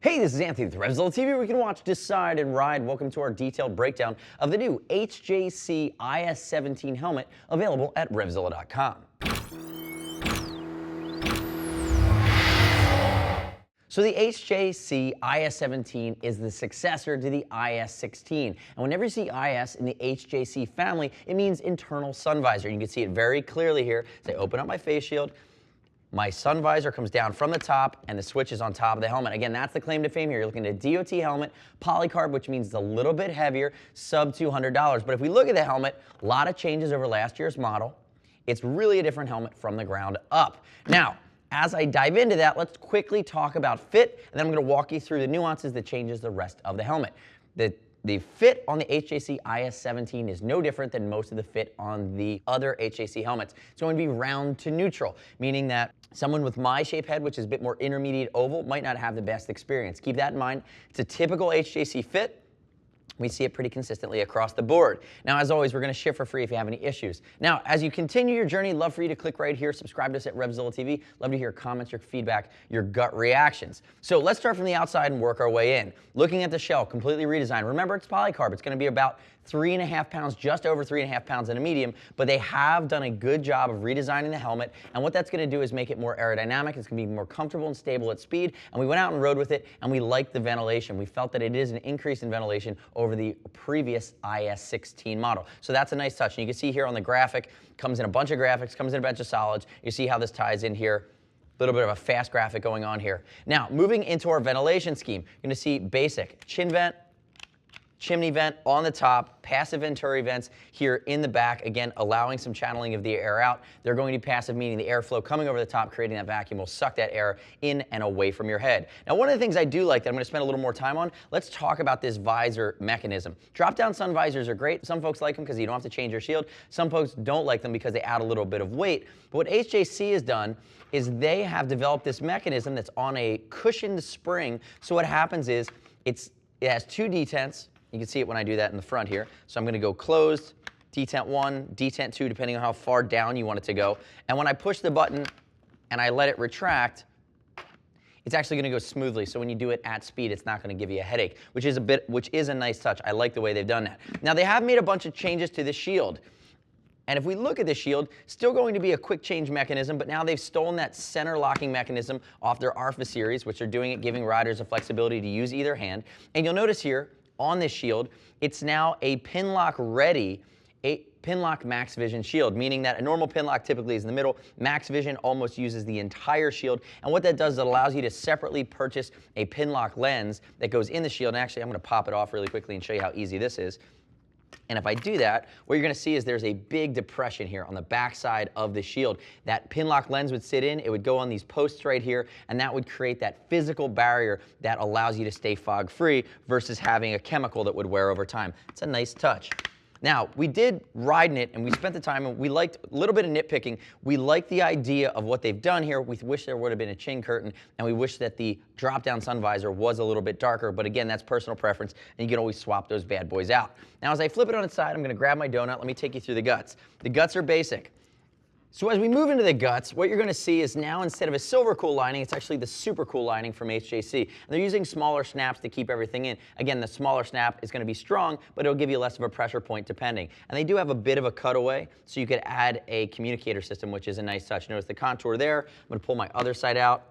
Hey, this is Anthony with RevZilla TV, where you can watch, decide, and ride. Welcome to our detailed breakdown of the new HJC IS-17 helmet, available at RevZilla.com. So the HJC IS-17 is the successor to the IS-16. And whenever you see IS in the HJC family, it means internal sun visor. You can see it very clearly here. As I open up my face shield, my sun visor comes down from the top, and the switch is on top of the helmet. Again, that's the claim to fame here. You're looking at a DOT helmet, polycarb, which means it's a little bit heavier, sub $200. But if we look at the helmet, a lot of changes over last year's model. It's really a different helmet from the ground up. Now, as I dive into that, let's quickly talk about fit, and then I'm going to walk you through the nuances that changes the rest of the helmet. The fit on the HJC IS-17 is no different than most of the fit on the other HJC helmets. It's going to be round to neutral, meaning that someone with my shape head, which is a bit more intermediate oval, might not have the best experience. Keep that in mind. It's a typical HJC fit. We see it pretty consistently across the board. Now, as always, we're going to ship for free if you have any issues. Now, as you continue your journey, love for you to click right here, subscribe to us at RevZilla TV. Love to hear your comments, your feedback, your gut reactions. So let's start from the outside and work our way in. Looking at the shell, completely redesigned. Remember, it's polycarb. It's going to be about 3.5 pounds, just over 3.5 pounds in a medium, but they have done a good job of redesigning the helmet, and what that's going to do is make it more aerodynamic. It's going to be more comfortable and stable at speed, and we went out and rode with it, and we liked the ventilation. We felt that it is an increase in ventilation over the previous IS-16 model. So that's a nice touch, and you can see here on the graphic, comes in a bunch of graphics, comes in a bunch of solids. You see how this ties in here. A little bit of a fast graphic going on here. Now, moving into our ventilation scheme, you're going to see basic chin vent, chimney vent on the top, passive venturi vents here in the back, again, allowing some channeling of the air out. They're going to be passive, meaning the airflow coming over the top, creating that vacuum, will suck that air in and away from your head. Now, one of the things I do like that I'm going to spend a little more time on, let's talk about this visor mechanism. Drop-down sun visors are great. Some folks like them because you don't have to change your shield. Some folks don't like them because they add a little bit of weight. But what HJC has done is they have developed this mechanism that's on a cushioned spring. So what happens is it has two detents. You can see it when I do that in the front here. So I'm going to go closed, detent 1, detent 2, depending on how far down you want it to go. And when I push the button and I let it retract, it's actually going to go smoothly. So when you do it at speed, it's not going to give you a headache, which is a nice touch. I like the way they've done that. Now, they have made a bunch of changes to the shield. And if we look at the shield, still going to be a quick change mechanism, but now they've stolen that center locking mechanism off their Alpha series, which are doing it, giving riders the flexibility to use either hand. And you'll notice here, on this shield, it's now a pin lock ready, a pin lock max vision shield, meaning that a normal pin lock typically is in the middle. Max vision almost uses the entire shield, and what that does is it allows you to separately purchase a pin lock lens that goes in the shield. And actually, I'm going to pop it off really quickly and show you how easy this is. And if I do that, what you're going to see is there's a big depression here on the back side of the shield. That pin lock lens would sit in, it would go on these posts right here, and that would create that physical barrier that allows you to stay fog free versus having a chemical that would wear over time. It's a nice touch. Now, we did ride in it, and we spent the time, and we liked a little bit of nitpicking. We liked the idea of what they've done here. We wish there would have been a chin curtain, and we wish that the drop-down sun visor was a little bit darker, but again, that's personal preference, and you can always swap those bad boys out. Now, as I flip it on its side, I'm going to grab my donut. Let me take you through the guts. The guts are basic. So as we move into the guts, what you're going to see is now instead of a silver cool lining, it's actually the super cool lining from HJC. And they're using smaller snaps to keep everything in. Again, the smaller snap is going to be strong, but it'll give you less of a pressure point depending. And they do have a bit of a cutaway, so you could add a communicator system, which is a nice touch. Notice the contour there. I'm going to pull my other side out.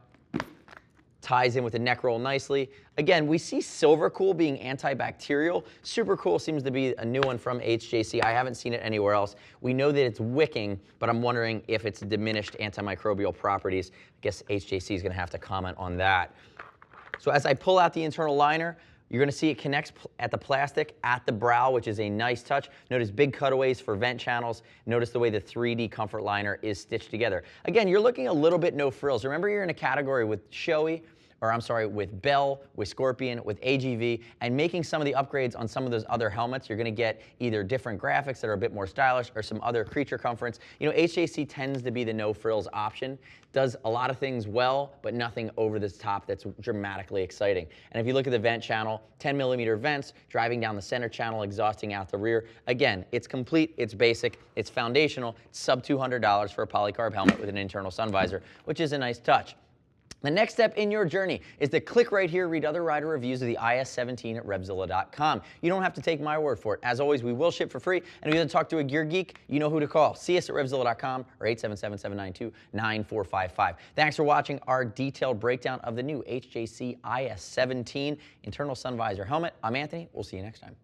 Ties in with the neck roll nicely. Again, we see Silver Cool being antibacterial. Super Cool seems to be a new one from HJC. I haven't seen it anywhere else. We know that it's wicking, but I'm wondering if it's diminished antimicrobial properties. I guess HJC is going to have to comment on that. So as I pull out the internal liner, you're going to see it connects at the plastic at the brow, which is a nice touch. Notice big cutaways for vent channels. Notice the way the 3D comfort liner is stitched together. Again, you're looking a little bit no frills. Remember, you're in a category with Shoei, with Bell, with Scorpion, with AGV, and making some of the upgrades on some of those other helmets. You're going to get either different graphics that are a bit more stylish or some other creature comforts. You know, HJC tends to be the no frills option. Does a lot of things well, but nothing over the top that's dramatically exciting. And if you look at the vent channel, 10mm vents, driving down the center channel, exhausting out the rear. Again, it's complete, it's basic, it's foundational, it's sub $200 for a polycarb helmet with an internal sun visor, which is a nice touch. The next step in your journey is to click right here, read other rider reviews of the IS-17 at RevZilla.com. You don't have to take my word for it. As always, we will ship for free, and if you want to talk to a gear geek, you know who to call. See us at RevZilla.com or 877-792-9455. Thanks for watching our detailed breakdown of the new HJC IS-17 internal sun visor helmet. I'm Anthony. We'll see you next time.